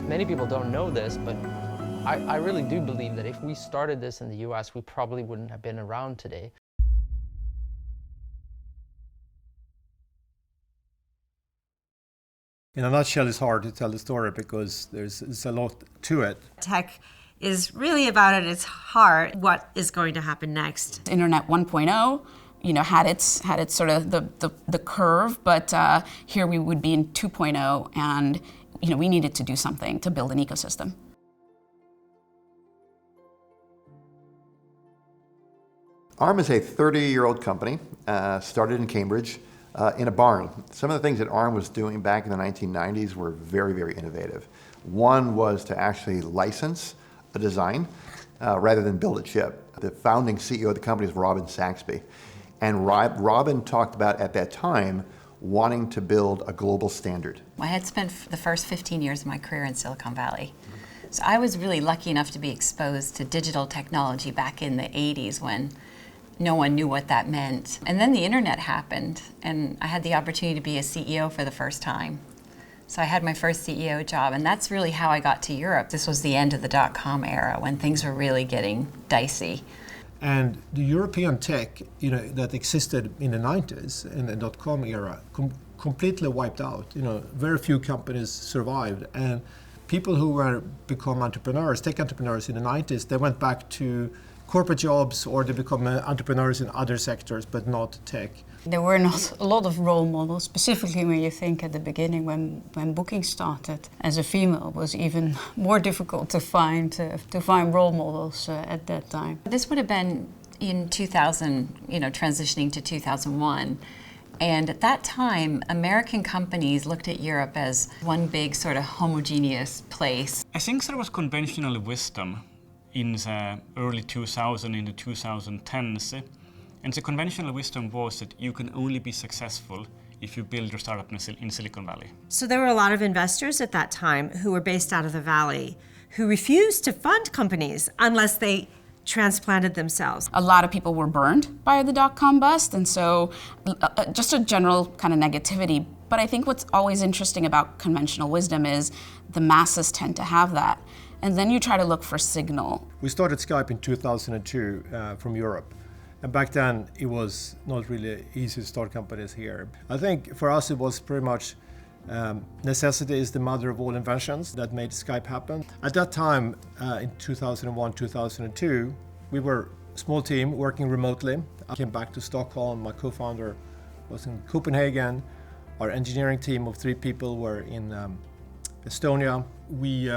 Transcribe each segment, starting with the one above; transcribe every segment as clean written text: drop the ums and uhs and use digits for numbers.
Many people don't know this, but I really do believe that if we started this in the US, we probably wouldn't have been around today. In a nutshell, it's hard to tell the story because there's a lot to it. Tech is really about at its heart what is going to happen next. Internet 1.0, had its sort of the curve, but here we would be in 2.0, and we needed to do something to build an ecosystem. ARM is a 30-year-old company, started in Cambridge in a barn. Some of the things that ARM was doing back in the 1990s were very, very innovative. One was to actually license a design rather than build a chip. The founding CEO of the company is Robin Saxby. And Robin talked about, at that time, wanting to build a global standard. I had spent the first 15 years of my career in Silicon Valley. So I was really lucky enough to be exposed to digital technology back in the 80s when no one knew what that meant. And then the internet happened, and I had the opportunity to be a CEO for the first time. So I had my first CEO job, and that's really how I got to Europe. This was the end of the dot-com era, when things were really getting dicey. And the European tech, that existed in the 90s, in the dot-com era, completely wiped out. Very few companies survived. And people who were become entrepreneurs, tech entrepreneurs in the 90s, they went back to corporate jobs, or they become entrepreneurs in other sectors, but not tech. There were not a lot of role models, specifically when you think at the beginning when Booking started. As a female, it was even more difficult to find role models at that time. This would have been in 2000, transitioning to 2001. And at that time, American companies looked at Europe as one big sort of homogeneous place. I think there was conventional wisdom in the early 2000s, in the 2010s. And the conventional wisdom was that you can only be successful if you build your startup in Silicon Valley. So there were a lot of investors at that time who were based out of the Valley who refused to fund companies unless they transplanted themselves. A lot of people were burned by the dot-com bust, and so just a general kind of negativity. But I think what's always interesting about conventional wisdom is the masses tend to have that. And then you try to look for signal. We started Skype in 2002 from Europe. And back then, it was not really easy to start companies here. I think for us, it was pretty much necessity is the mother of all inventions that made Skype happen. At that time, in 2001, 2002, we were a small team working remotely. I came back to Stockholm. My co-founder was in Copenhagen. Our engineering team of 3 people were in Estonia. We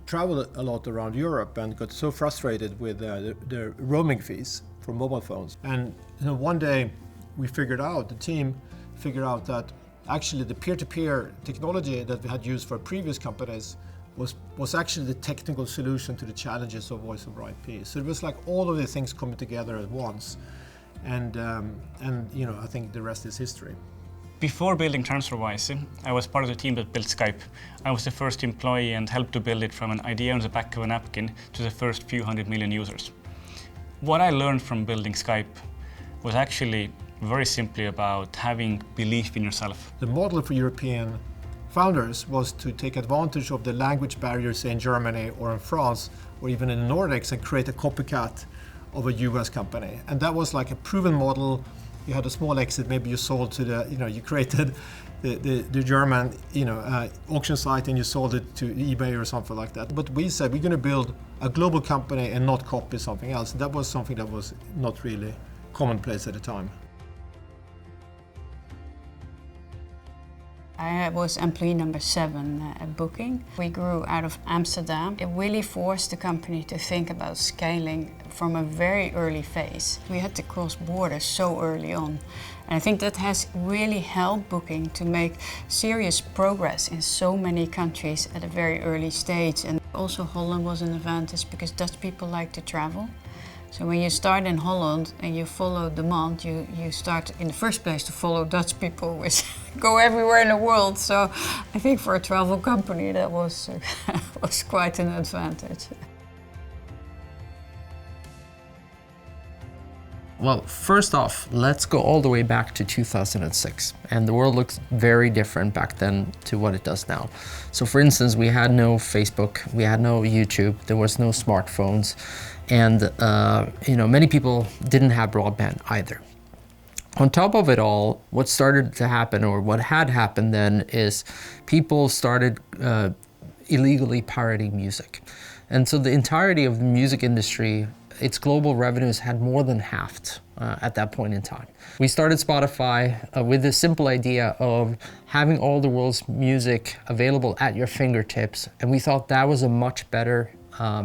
traveled a lot around Europe and got so frustrated with the roaming fees for mobile phones. And one day the team figured out that actually the peer-to-peer technology that we had used for previous companies was actually the technical solution to the challenges of voice over IP. So it was like all of the things coming together at once. And I think the rest is history. Before building TransferWise, I was part of the team that built Skype. I was the first employee and helped to build it from an idea on the back of a napkin to the first few 100 million users. What I learned from building Skype was actually very simply about having belief in yourself. The model for European founders was to take advantage of the language barriers in Germany or in France or even in the Nordics and create a copycat of a US company. And that was like a proven model. You had a small exit, maybe you sold to you created the German, auction site and you sold it to eBay or something like that. But we said we're going to build a global company and not copy something else. That was something that was not really commonplace at the time. I was employee number 7 at Booking. We grew out of Amsterdam. It really forced the company to think about scaling from a very early phase. We had to cross borders so early on. And I think that has really helped Booking to make serious progress in so many countries at a very early stage. And also Holland was an advantage because Dutch people like to travel. So when you start in Holland and you follow demand, you start in the first place to follow Dutch people, which go everywhere in the world. So I think for a travel company that was quite an advantage. Well, first off, let's go all the way back to 2006. And the world looks very different back then to what it does now. So for instance, we had no Facebook, we had no YouTube, there was no smartphones, and many people didn't have broadband either. On top of it all, what started to happen, or what had happened then, is people started illegally pirating music. And so the entirety of the music industry, its global revenues had more than halved at that point in time. We started Spotify with the simple idea of having all the world's music available at your fingertips, and we thought that was a much better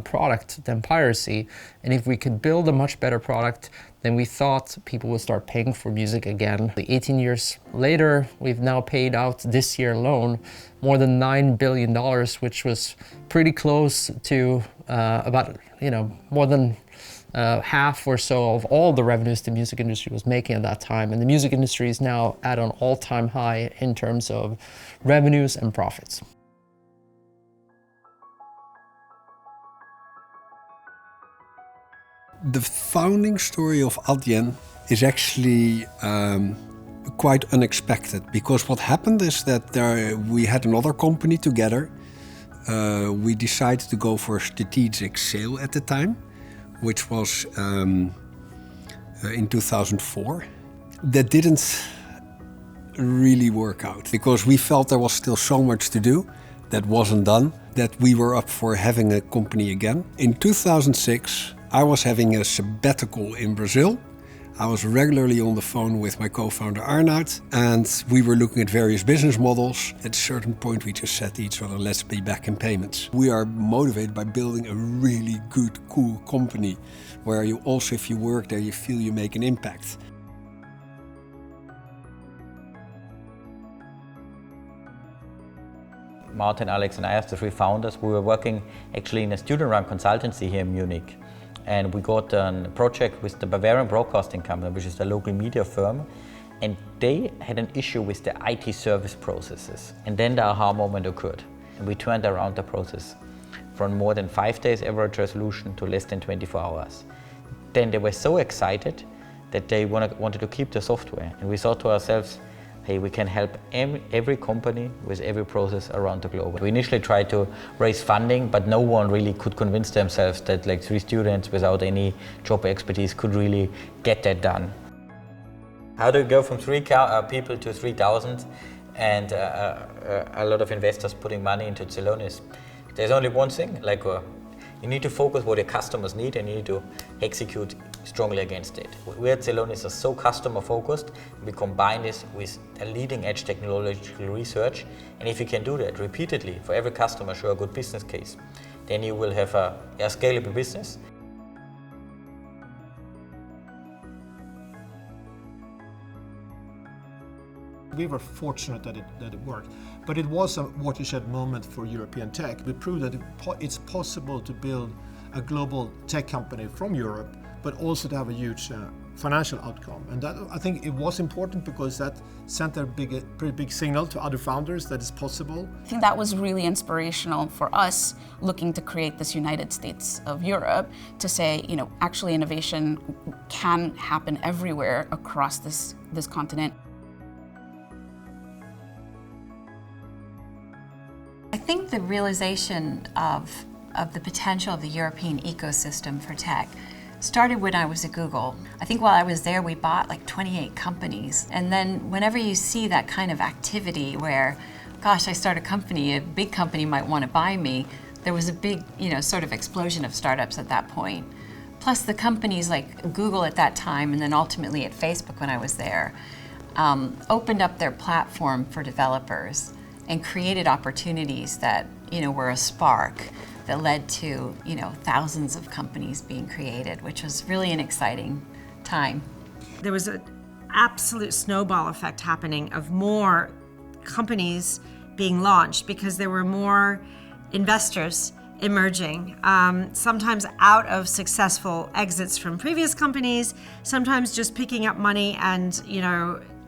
product than piracy. And if we could build a much better product, then we thought people would start paying for music again. 18 years later, we've now paid out this year alone more than $9 billion, which was pretty close to more than half or so of all the revenues the music industry was making at that time. And the music industry is now at an all-time high in terms of revenues and profits. The founding story of Adyen is actually quite unexpected, because what happened is that we had another company together. We decided to go for a strategic sale at the time, which was in 2004. That didn't really work out because we felt there was still so much to do that wasn't done, that we were up for having a company again. In 2006, I was having a sabbatical in Brazil. I was regularly on the phone with my co-founder Arnoud, and we were looking at various business models. At a certain point, we just said to each other, let's be back in payments. We are motivated by building a really good, cool company where you also, if you work there, you feel you make an impact. Martin, Alex, and I, as the three founders, we were working actually in a student-run consultancy here in Munich. And we got a project with the Bavarian Broadcasting Company, which is the local media firm. And they had an issue with the IT service processes. And then the aha moment occurred. And we turned around the process from more than 5 days average resolution to less than 24 hours. Then they were so excited that they wanted to keep the software. And we thought to ourselves, hey, we can help every company with every process around the globe. We initially tried to raise funding, but no one really could convince themselves that like 3 students without any job expertise could really get that done. How do you go from 3 people to 3,000 and a lot of investors putting money into Celonis? There's only one thing, you need to focus what your customers need and you need to execute strongly against it. We at Celonis are so customer focused, we combine this with a leading edge technological research, and if you can do that repeatedly for every customer, show a good business case, then you will have a scalable business. We were fortunate that it worked, but it was a watershed moment for European tech. We proved that it's possible to build a global tech company from Europe, but also to have a huge financial outcome. And that, I think it was important because that sent a pretty big signal to other founders that it's possible. I think that was really inspirational for us looking to create this United States of Europe, to say, actually innovation can happen everywhere across this continent. I think the realization of the potential of the European ecosystem for tech started when I was at Google. I think while I was there, we bought like 28 companies. And then whenever you see that kind of activity where, gosh, I start a company, a big company might want to buy me, there was a big, sort of explosion of startups at that point. Plus the companies like Google at that time, and then ultimately at Facebook when I was there, opened up their platform for developers. and created opportunities that, were a spark that led to, thousands of companies being created, which was really an exciting time. There was an absolute snowball effect happening of more companies being launched because there were more investors emerging, sometimes out of successful exits from previous companies, sometimes just picking up money and,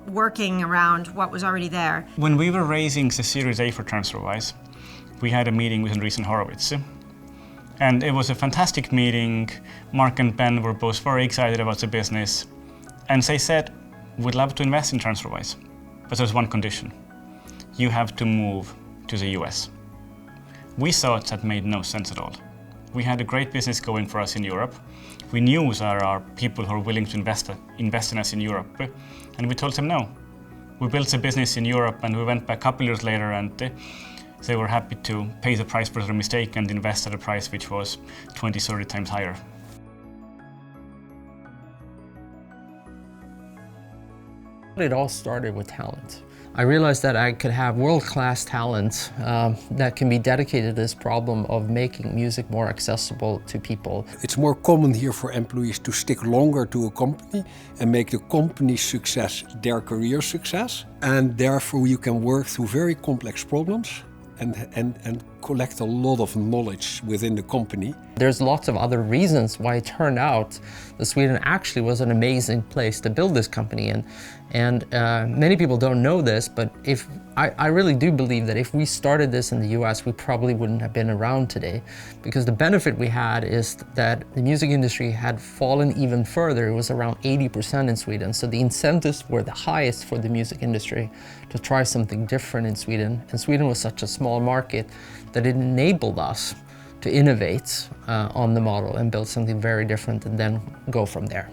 working around what was already there. When we were raising the Series A for TransferWise, we had a meeting with Andreessen Horowitz. And it was a fantastic meeting. Mark and Ben were both very excited about the business. And they said, we'd love to invest in TransferWise, but there's one condition. You have to move to the US. We thought that made no sense at all. We had a great business going for us in Europe. We knew there are people who are willing to invest in us in Europe, and we told them no. We built the business in Europe, and we went back a couple years later, and they were happy to pay the price for their mistake and invest at a price which was 20, 30 times higher. It all started with talent. I realized that I could have world-class talent that can be dedicated to this problem of making music more accessible to people. It's more common here for employees to stick longer to a company and make the company's success their career success. And therefore you can work through very complex problems and collect a lot of knowledge within the company. There's lots of other reasons why it turned out that Sweden actually was an amazing place to build this company. And many people don't know this, but I really do believe that if we started this in the US, we probably wouldn't have been around today. Because the benefit we had is that the music industry had fallen even further. It was around 80% in Sweden. So the incentives were the highest for the music industry to try something different in Sweden. And Sweden was such a small market that it enabled us to innovate on the model and build something very different and then go from there.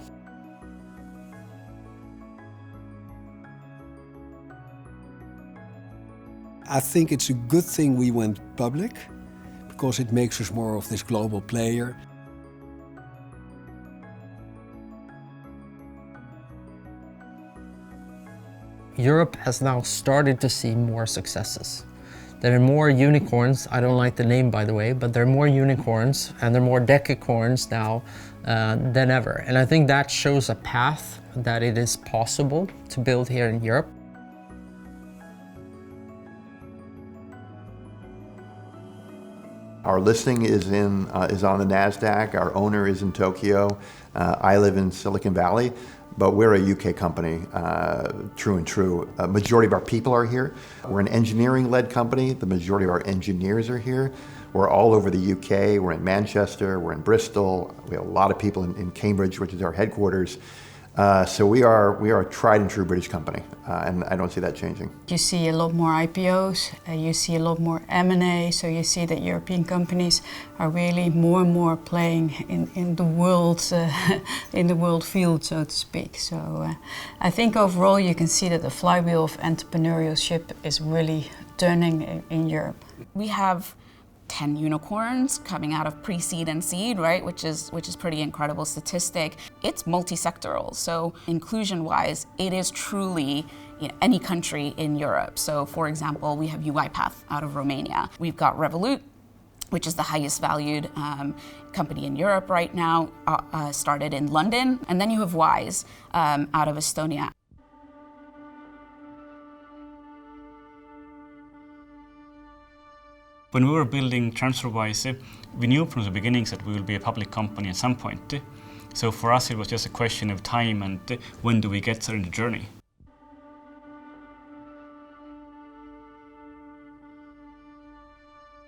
I think it's a good thing we went public because it makes us more of this global player. Europe has now started to see more successes. There are more unicorns, I don't like the name by the way, but there are more unicorns and there are more decacorns now than ever. And I think that shows a path that it is possible to build here in Europe. Our listing is on the NASDAQ. Our owner is in Tokyo. I live in Silicon Valley, but we're a UK company, true and true. A majority of our people are here. We're an engineering-led company. The majority of our engineers are here. We're all over the UK. We're in Manchester. We're in Bristol. We have a lot of people in Cambridge, which is our headquarters. So we are a tried and true British company, and I don't see that changing. You see a lot more IPOs, you see a lot more M&A, so you see that European companies are really more and more playing in the world field, so to speak. So I think overall you can see that the flywheel of entrepreneurship is really turning in Europe. We have 10 unicorns coming out of pre-seed and seed, right? Which is pretty incredible statistic. It's multi-sectoral, so inclusion-wise, it is truly any country in Europe. So for example, we have UiPath out of Romania. We've got Revolut, which is the highest valued company in Europe right now, started in London. And then you have Wise out of Estonia. When we were building TransferWise, we knew from the beginnings that we will be a public company at some point. So for us, it was just a question of time and when do we get there in the journey.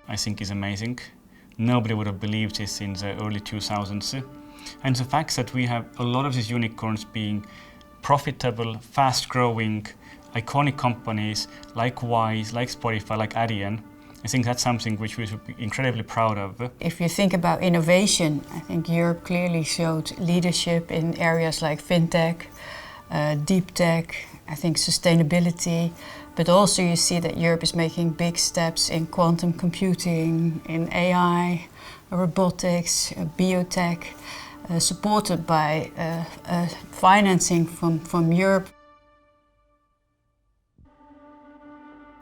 I think is amazing. Nobody would have believed this in the early 2000s. And the fact that we have a lot of these unicorns being profitable, fast-growing, iconic companies like Wise, like Spotify, like Adyen, I think that's something which we should be incredibly proud of. If you think about innovation, I think Europe clearly showed leadership in areas like fintech, deep tech, I think sustainability, but also you see that Europe is making big steps in quantum computing, in AI, robotics, biotech, supported by financing from Europe.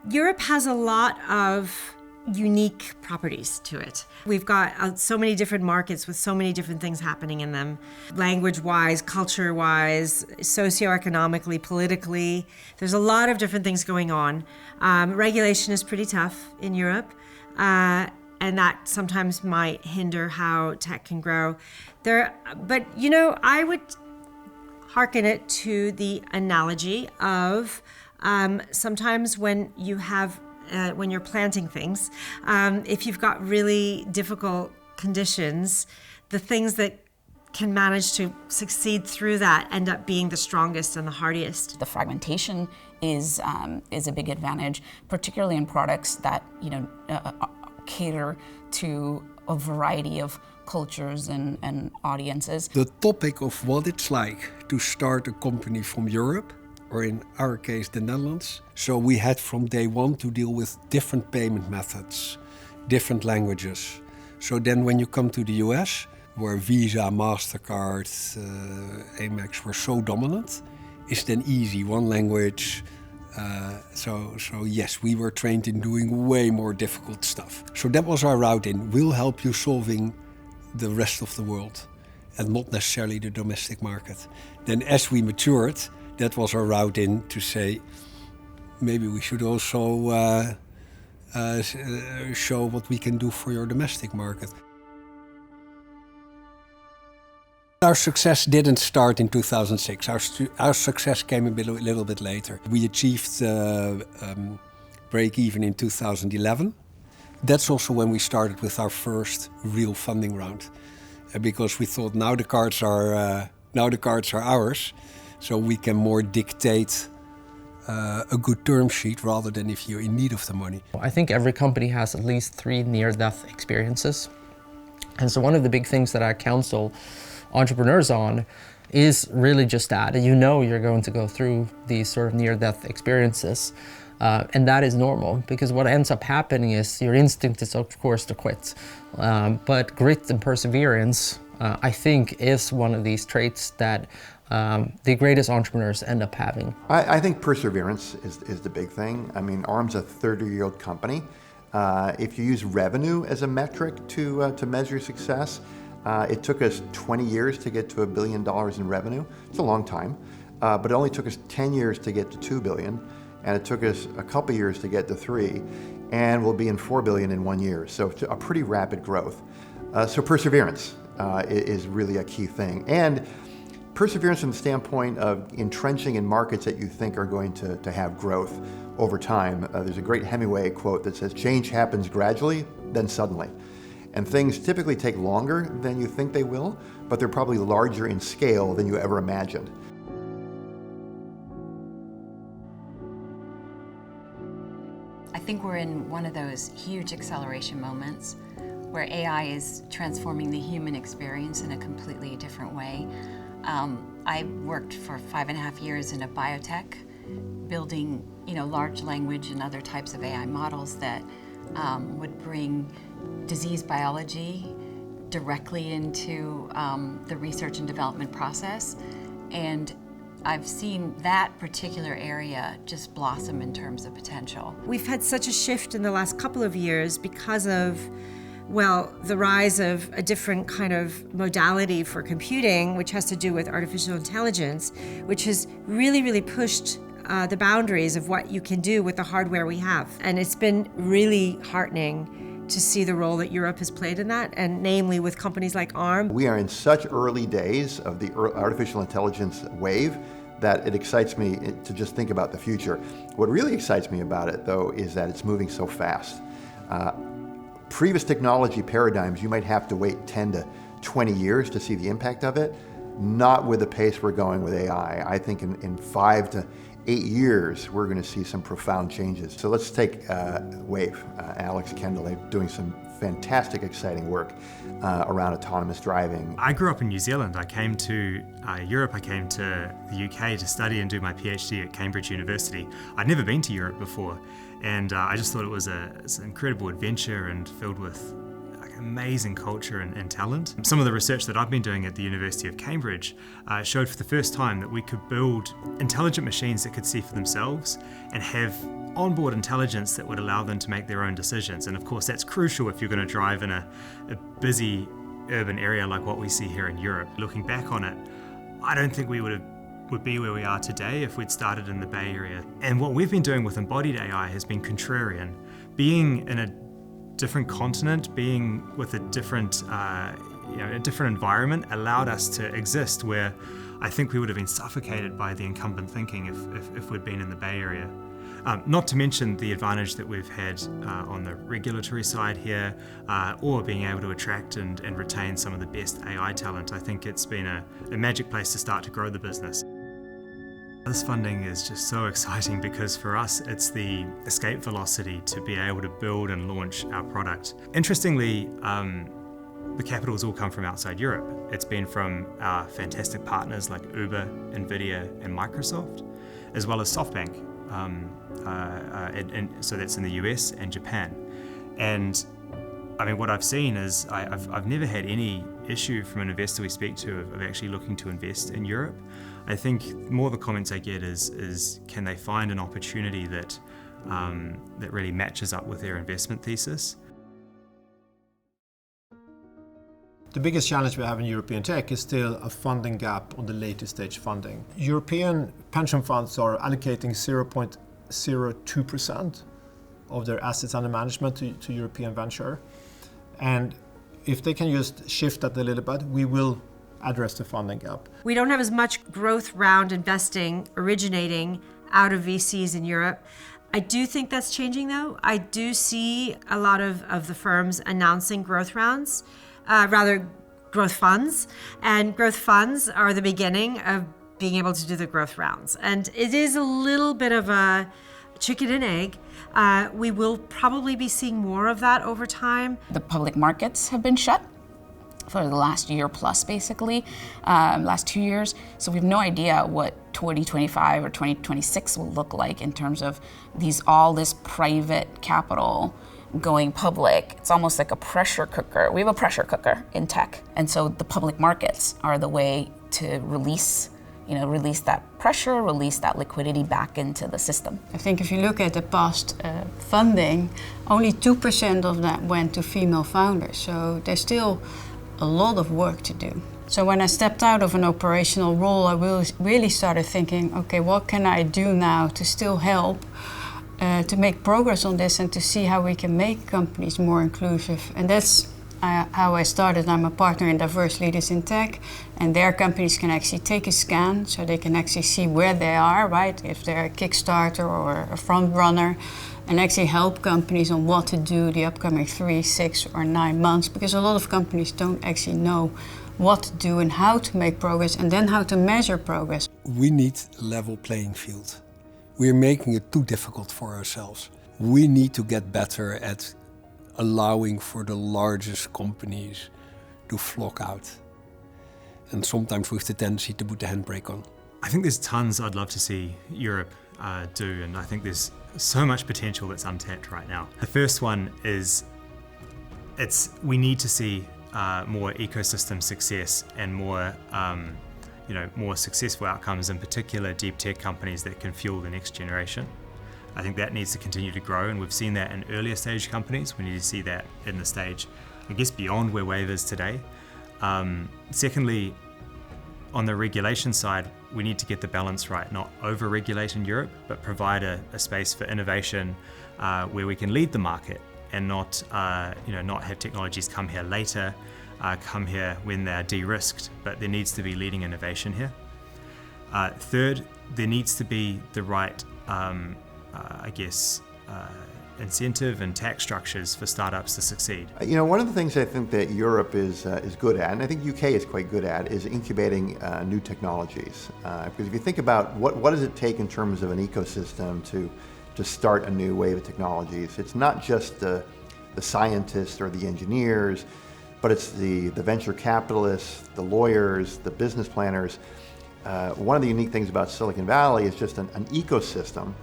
Europe has a lot of unique properties to it. We've got so many different markets with so many different things happening in them, language-wise, culture-wise, socioeconomically, politically. There's a lot of different things going on. Regulation is pretty tough in Europe, and that sometimes might hinder how tech can grow. But you know, I would hearken it to the analogy of sometimes when you have when you're planting things, if you've got really difficult conditions, the things that can manage to succeed through that end up being the strongest and the hardiest. The fragmentation is a big advantage, particularly in products that cater to a variety of cultures and audiences. The topic of what it's like to start a company from Europe, or in our case, the Netherlands. So we had from day one to deal with different payment methods, different languages. So then when you come to the US, where Visa, MasterCard, Amex were so dominant, it's then easy, one language. So yes, we were trained in doing way more difficult stuff. So that was our route in. We'll help you solving the rest of the world and not necessarily the domestic market. Then as we matured, that was our route in to say, maybe we should also show what we can do for your domestic market. Our success didn't start in 2006. Our success came a little bit later. We achieved break even in 2011. That's also when we started with our first real funding round, because we thought now the cards are ours. So we can more dictate a good term sheet rather than if you're in need of the money. I think every company has at least 3 near-death experiences. And so one of the big things that I counsel entrepreneurs on is really just that. You know you're going to go through these sort of near-death experiences. And that is normal, because what ends up happening is your instinct is, of course, to quit. But grit and perseverance, I think, is one of these traits that the greatest entrepreneurs end up having. I think perseverance is the big thing. I mean, ARM's a 30-year-old company. If you use revenue as a metric to measure success, it took us 20 years to get to $1 billion in revenue. It's a long time, but it only took us 10 years to get to $2 billion, and it took us a couple years to get to 3, and we'll be in $4 billion in 1 year. So a pretty rapid growth. So perseverance is really a key thing. And perseverance from the standpoint of entrenching in markets that you think are going to have growth over time. There's a great Hemingway quote that says, "Change happens gradually, then suddenly." And things typically take longer than you think they will, but they're probably larger in scale than you ever imagined. I think we're in one of those huge acceleration moments where AI is transforming the human experience in a completely different way. I worked for 5.5 years in a biotech, building large language and other types of AI models that would bring disease biology directly into the research and development process. And I've seen that particular area just blossom in terms of potential. We've had such a shift in the last couple of years because of, well, the rise of a different kind of modality for computing, which has to do with artificial intelligence, which has really, really pushed the boundaries of what you can do with the hardware we have. And it's been really heartening to see the role that Europe has played in that, and namely with companies like ARM. We are in such early days of the artificial intelligence wave that it excites me to just think about the future. What really excites me about it, though, is that it's moving so fast. Previous technology paradigms, you might have to wait 10 to 20 years to see the impact of it. Not with the pace we're going with AI. I think in 5 to 8 years, we're going to see some profound changes. So let's take Wave. Alex, Kendall, they're doing some fantastic, exciting work around autonomous driving. I grew up in New Zealand. I came to Europe. I came to the UK to study and do my PhD at Cambridge University. I'd never been to Europe before, and I just thought it was an incredible adventure and filled with amazing culture and talent. Some of the research that I've been doing at the University of Cambridge showed for the first time that we could build intelligent machines that could see for themselves and have onboard intelligence that would allow them to make their own decisions. And of course that's crucial if you're going to drive in a busy urban area like what we see here in Europe. Looking back on it, I don't think we would be where we are today if we'd started in the Bay Area. And what we've been doing with embodied AI has been contrarian. Being in a different continent, being with a different environment allowed us to exist where I think we would have been suffocated by the incumbent thinking if we'd been in the Bay Area. Not to mention the advantage that we've had on the regulatory side here, or being able to attract and retain some of the best AI talent. I think it's been a magic place to start to grow the business. This funding is just so exciting because for us it's the escape velocity to be able to build and launch our product. Interestingly, the capital's all come from outside Europe. It's been from our fantastic partners like Uber, Nvidia and Microsoft, as well as SoftBank. So that's in the US and Japan. And I mean, what I've seen is I've never had any issue from an investor we speak to of actually looking to invest in Europe. I think more the comments I get is can they find an opportunity that really matches up with their investment thesis. The biggest challenge we have in European tech is still a funding gap on the later stage funding. European pension funds are allocating 0.02% of their assets under management to European venture. And if they can just shift that a little bit, we will address the funding gap. We don't have as much growth round investing originating out of VCs in Europe. I do think that's changing though. I do see a lot of the firms announcing growth rounds. Growth funds. And growth funds are the beginning of being able to do the growth rounds. And it is a little bit of a chicken and egg. We will probably be seeing more of that over time. The public markets have been shut for the last year plus, basically, last 2 years. So we have no idea what 2025 or 2026 will look like in terms of all this private capital going public. It's almost like a pressure cooker. We have a pressure cooker in tech. And so the public markets are the way to release that pressure, release that liquidity back into the system. I think if you look at the past funding, only 2% of that went to female founders. So there's still a lot of work to do. So when I stepped out of an operational role, I really started thinking, okay, what can I do now to still help to make progress on this and to see how we can make companies more inclusive. And that's how I started. I'm a partner in Diverse Leaders in Tech, and their companies can actually take a scan so they can actually see where they are, right? If they're a Kickstarter or a front runner, and actually help companies on what to do the upcoming 3, 6 or 9 months, because a lot of companies don't actually know what to do and how to make progress and then how to measure progress. We need a level playing field. We're making it too difficult for ourselves. We need to get better at allowing for the largest companies to flock out. And sometimes with the tendency to put the handbrake on. I think there's tons I'd love to see Europe do, and I think there's so much potential that's untapped right now. The first one is we need to see more ecosystem success and more more successful outcomes, in particular deep tech companies that can fuel the next generation. I think that needs to continue to grow, and we've seen that in earlier stage companies. We need to see that in the stage, I guess, beyond where Wave is today. Secondly, on the regulation side, we need to get the balance right, not over-regulate in Europe, but provide a space for innovation where we can lead the market and not have technologies come here later, come here when they're de-risked, but there needs to be leading innovation here. Third, there needs to be the right, incentive and tax structures for startups to succeed. One of the things I think that Europe is good at, and I think UK is quite good at, is incubating new technologies. Because if you think about what does it take in terms of an ecosystem to start a new wave of technologies, it's not just the scientists or the engineers, but it's the venture capitalists, the lawyers, the business planners. One of the unique things about Silicon Valley is just an ecosystem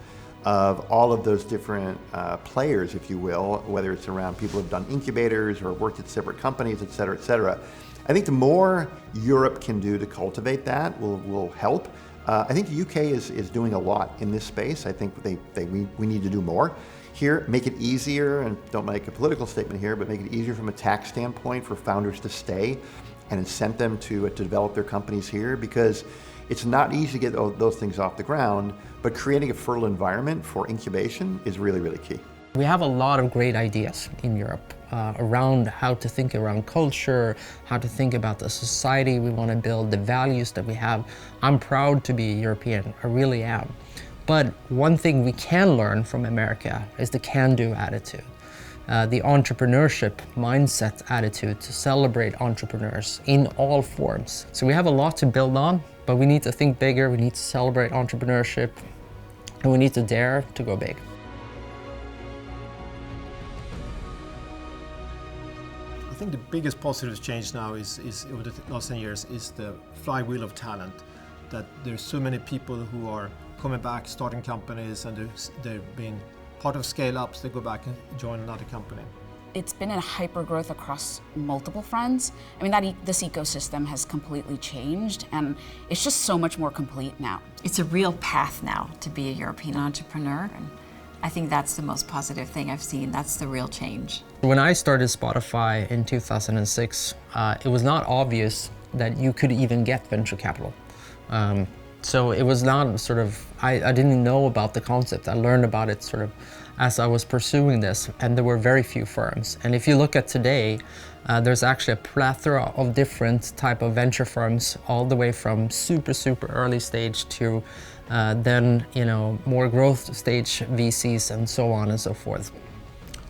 of all of those different players, if you will, whether it's around people who've done incubators or worked at separate companies, et cetera, et cetera. I think the more Europe can do to cultivate that will help. I think the UK is doing a lot in this space. I think we need to do more here, make it easier, and don't make a political statement here, but make it easier from a tax standpoint for founders to stay and incent them to develop their companies here, because it's not easy to get those things off the ground, but creating a fertile environment for incubation is really, really key. We have a lot of great ideas in Europe around how to think around culture, how to think about the society we want to build, the values that we have. I'm proud to be European, I really am. But one thing we can learn from America is the can-do attitude. The entrepreneurship mindset attitude to celebrate entrepreneurs in all forms. So we have a lot to build on, but we need to think bigger, we need to celebrate entrepreneurship, and we need to dare to go big. I think the biggest positive change now is over the last 10 years is the flywheel of talent. That there's so many people who are coming back, starting companies, and they're being part of scale-ups. They go back and join another company. It's been a hyper growth across multiple fronts. I mean, this ecosystem has completely changed, and it's just so much more complete now. It's a real path now to be a European entrepreneur, and I think that's the most positive thing I've seen. That's the real change. When I started Spotify in 2006, it was not obvious that you could even get venture capital. So it was not sort of, I didn't know about the concept. I learned about it sort of as I was pursuing this, and there were very few firms. And if you look at today, there's actually a plethora of different type of venture firms, all the way from super early stage to then, more growth stage VCs and so on and so forth.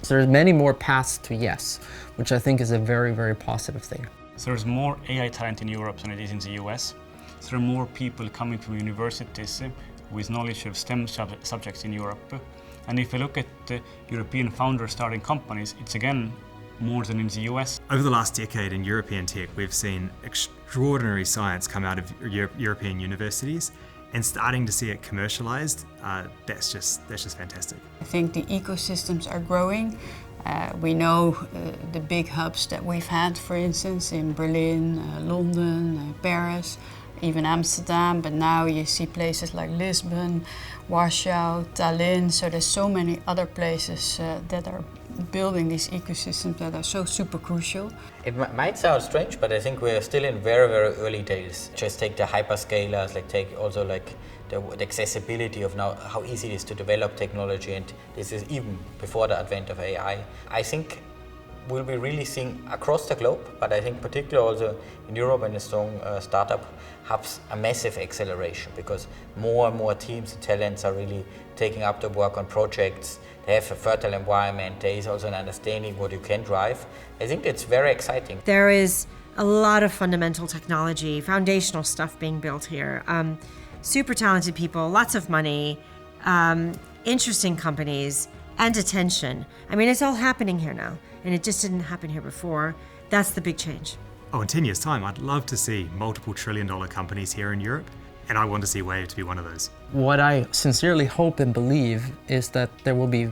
So there's many more paths to yes, which I think is a very positive thing. So there's more AI talent in Europe than it is in the US. So there are more people coming from universities with knowledge of STEM subjects in Europe. And if you look at European founders starting companies, it's again more than in the US. Over the last decade in European tech, we've seen extraordinary science come out of European universities, and starting to see it commercialized, that's just fantastic. I think the ecosystems are growing. We know the big hubs that we've had, for instance, in Berlin, London, Paris, even Amsterdam, but now you see places like Lisbon, Warsaw, Tallinn, so there's so many other places that are building these ecosystems that are so super crucial. It might sound strange, but I think we're still in very early days. Just take the hyperscalers, take also the accessibility of now, how easy it is to develop technology, and this is even before the advent of AI. I think we'll be really seeing across the globe, but I think particularly also in Europe and the strong startup hubs, a massive acceleration, because more and more teams and talents are really taking up the work on projects. They have a fertile environment. There is also an understanding what you can drive. I think it's very exciting. There is a lot of fundamental technology, foundational stuff being built here. Super talented people, lots of money, interesting companies, and attention. I mean, it's all happening here now, and it just didn't happen here before. That's the big change. Oh, in 10 years' time, I'd love to see multiple trillion-dollar companies here in Europe, and I want to see Wave to be one of those. What I sincerely hope and believe is that there will be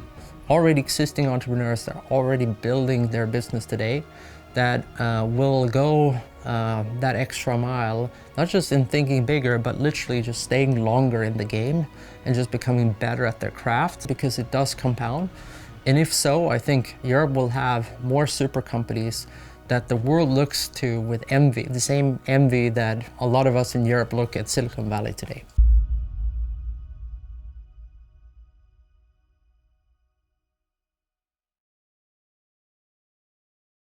already existing entrepreneurs that are already building their business today that will go that extra mile, not just in thinking bigger, but literally just staying longer in the game and just becoming better at their craft, because it does compound. And if so, I think Europe will have more super companies that the world looks to with envy, the same envy that a lot of us in Europe look at Silicon Valley today.